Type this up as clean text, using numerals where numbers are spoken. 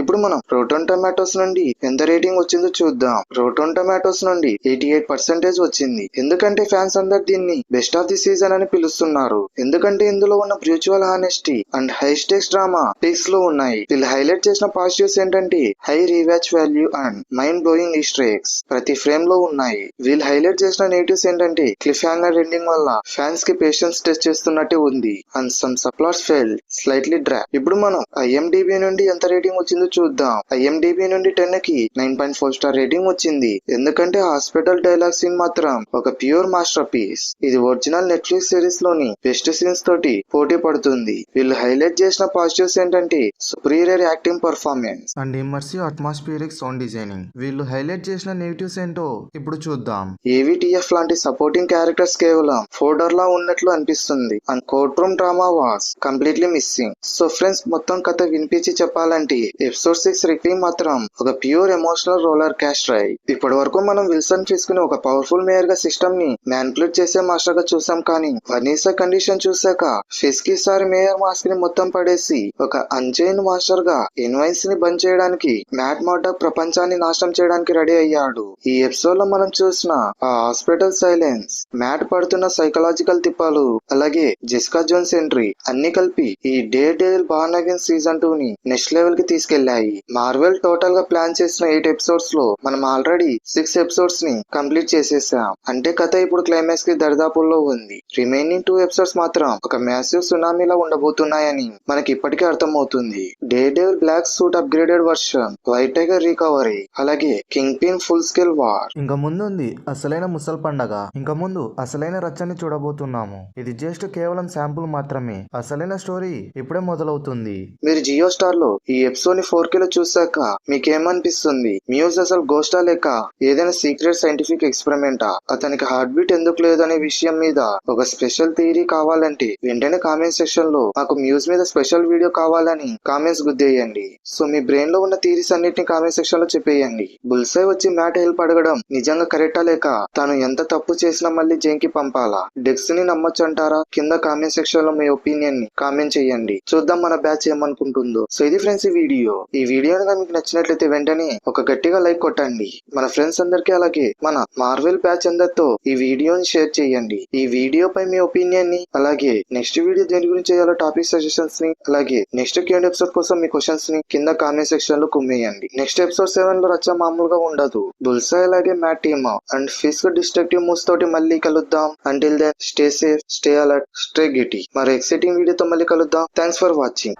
ఇప్పుడు మనం rotten tomatoes నుండి ఎంత రేటింగ్ వచ్చిందో చూద్దాం. రోటన్ టమాటోస్ నుండి 88% వచ్చింది. ఎందుకంటే ఫ్యాన్స్ అందరు దీన్ని బెస్ట్ ఆఫ్ ది సీజన్ అని పిలుస్తున్నారు. ఎందుకంటే ఇందులో ఉన్న brutal honesty and high stakes drama peaks లో ఉన్నాయి. వీళ్ళు హైలైట్ చేసిన పాజిటివ్స్ ఏంటంటే high rewatch value and mind blowing Easter eggs ప్రతి ఫ్రేమ్ లో ఉన్నాయి. వీళ్ళు హైలైట్ చేసిన నెగటివ్స్ ఏంటంటే క్లిఫ్ హ్యాంగర్ ఎండింగ్ వల్ల ఫ్యాన్స్ కి పేషెన్స్ టెస్ట్ చేస్తున్నట్టే ఉంది and some subplots fail slightly drop. ఇప్పుడు మనం ఐఎండిబి నుండి ఎంత రేటింగ్ వచ్చిందో చూద్దాం. ఐఎండిబి నుండి 10 కి 9.4 స్టార్ రేటింగ్ వచ్చింది. ఎందుకంటే హాస్పిటల్ డైలాగ్ సీన్ మాత్రం ఒక ప్యూర్ మాస్టర్ పీస్. ఇది ఒరిజినల్ నెట్ఫ్లిక్స్ సిరీస్ లోని బెస్ట్ సీన్స్ తోటి పోటీ పడుతుంది. వీళ్ళు హైలైట్ చేసిన పాజిటివ్స్ ఏంటంటే superior acting performance and immersive atmospheric sound designing. వీళ్ళు హైలైట్ చేసిన నెగటివ్స్ ఏంటో ఇప్పుడు చూద్దాం. ఏవిటిఎఫ్ లాంటి సపోర్టింగ్ క్యారెక్టర్స్ కేవలం ఫోల్డర్ లా ఉన్నట్లు అనిపిస్తుంది and court room drama was completely missing. So friends, మొత్తం కథ వినిపించి చెప్పాలంటే ఎపిసోడ్ 6 రిక్వింగ్ మాత్రం ఒక pure emotional roller coaster ride. ఇప్పటి వరకు మనం విల్సన్ ఫిస్క్ ని ఒక పవర్ఫుల్ మేయర్ గా సిస్టమ్ ని మ్యానిపులేట్ చేసే మాస్టర్ గా చూసాం. కానీ వనీసా కండిషన్ చూసాక ఫిస్క్ ఈసారి మేయర్ మాస్క్ ని మొత్తం పడేసి ఒక అన్చైన్ మాస్టర్ గా ఇన్వైన్స్ ని బంద్ చేయడానికి మ్యాట్ మర్డాక్ ప్రపంచాన్ని నాశనం చేయడానికి రెడీ అయ్యాడు. ఈ ఎపిసోడ్ లో మనం చూసిన ఆ హాస్పిటల్ సైలెన్స్, మ్యాట్ పడుతున్న సైకలాజికల్ తిప్పాలు, అలాగే జెసికా జోన్స్ ఎంట్రీ అన్ని కలిపి ఈ dare devil born again season 2 ని నెక్స్ట్ లెవెల్ కి తీసుకెళ్లాయి. మార్వెల్ టోటల్ గా ప్లాన్ చేసిన 8 ఎపిసోడ్స్ లో మనం ఆల్రెడీ 6 ఎపిసోడ్స్ ని కంప్లీట్ చేసేసాం. అంటే కథ ఇప్పుడు క్లైమాక్స్ కి దరిదాపుల్లో ఉంది. రిమైనింగ్ 2 ఎపిసోడ్స్ మాత్రం ఒక మ్యాసివ్ సునామీలా ఉండబోతున్నాయని మనకి ఇప్పటికే అర్థమవుతుంది. Daredevil black suit upgraded version, White Tiger recovery, అలాగే Kingpin full scale war. ఇంకా ముందుంది అసలైన ముసల్ పండగ. ఇంకా ముందు అసలైన రచ్చని చూడబోతున్నాము. ఇది జస్ట్ కేవలం శాంపుల్ మాత్రమే. అసలైన స్టోరీ ఇప్పుడే మొదలవుతుంది. మీరు జియో స్టార్ లో ఈ ఎపిసోడ్ ని 4K లో చూసాక మీకేమనిపిస్తుంది? మ్యూజ్ అసలు గోస్టా లేక ఏదైనా సీక్రెట్ సైంటిఫిక్ ఎక్స్పెరిమెంటా? అతనికి హార్ట్ బీట్ ఎందుకు లేదనే విషయం మీద ఒక స్పెషల్ థియరీ కావాలంటే వెంటనే కామెంట్ సెక్షన్ లో మాకు మ్యూజ్ మీద స్పెషల్ వీడియో కావాలని కామెంట్స్ గుద్దేయండి. సో మీ బ్రెయిన్ లో ఉన్న థియరీస్ అన్నిటిని కామెంట్ సెక్షన్ లో చెప్పేయండి. బుల్సై వచ్చి మ్యాట్ హెల్ప్ అడగడం నిజంగా కరెక్టా లేక తను ఎంత తప్పు చేసినా మళ్ళీ జైన్కి పంపాలా? డెక్స్ ని నమ్మొచ్చు అంటారా? కింద కామెంట్ సెక్షన్ లో మీ ఒపీనియన్ ని కామెంట్ చేయండి. చూద్దాం మన బ్యాచ్ ఏమనుకుంటుందో. సో ఇది ఫ్రెండ్స్ ఈ వీడియో మీకు నచ్చినట్లయితే వెంటనే ఒక గట్టిగా లైక్ కొట్టండి. మన ఫ్రెండ్స్ అందరికి అలాగే మన మార్వెల్ బ్యాచ్ అందరితో ఈ వీడియోని షేర్ చేయండి. ఈ వీడియో పై మీ ఒపీనియన్ ని, అలాగే నెక్స్ట్ వీడియో దేని గురించి చేయాలో టాపిక్ సజెషన్స్ ని, అలాగే నెక్స్ట్ Q&A ఎపిసోడ్ కోసం మీ క్వశ్చన్స్ ని కింద కామెంట్ సెక్షన్ లో కుమ్మేయండి. నెక్స్ట్ ఎపిసోడ్ 7 లో రచ్చ మామూలుగా ఉండదు. బుల్సై అలాగే Matt team and Fisk destructive moves తోటి మళ్ళీ కలుద్దాం. Until then stay safe, stay alert, stay గిటీ. మరో ఎక్సైటింగ్ వీడియోతో మళ్ళీ కలుద్దాం. Thanks for watching.